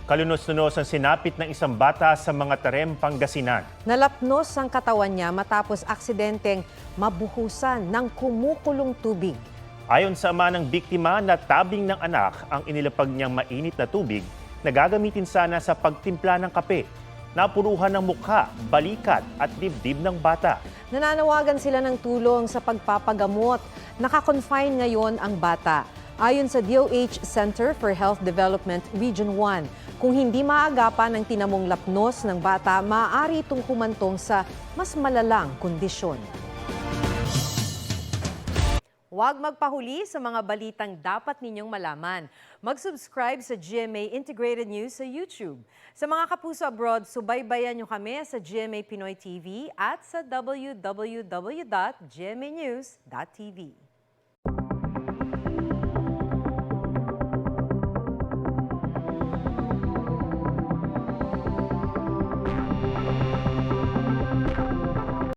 Kalunos-lunos ang sinapit ng isang bata sa mga Tarem, Pangasinan. Nalapnos ang katawan niya matapos aksidenteng mabuhusan ng kumukulong tubig. Ayon sa ama ng biktima, natabing ng anak ang inilapag niyang mainit na tubig na gagamitin sana sa pagtimpla ng kape. Napuruhan ng mukha, balikat at dibdib ng bata. Nananawagan sila ng tulong sa pagpapagamot. Nakakonfine ngayon ang bata. Ayon sa DOH Center for Health Development Region 1, kung hindi maagapan ang tinamong lapnos ng bata, maaari itong humantong sa mas malalang kondisyon. Huwag magpahuli sa mga balitang dapat ninyong malaman. Mag-subscribe sa GMA Integrated News sa YouTube. Sa mga kapuso abroad, subaybayan nyo kami sa GMA Pinoy TV at sa www.gmanews.tv.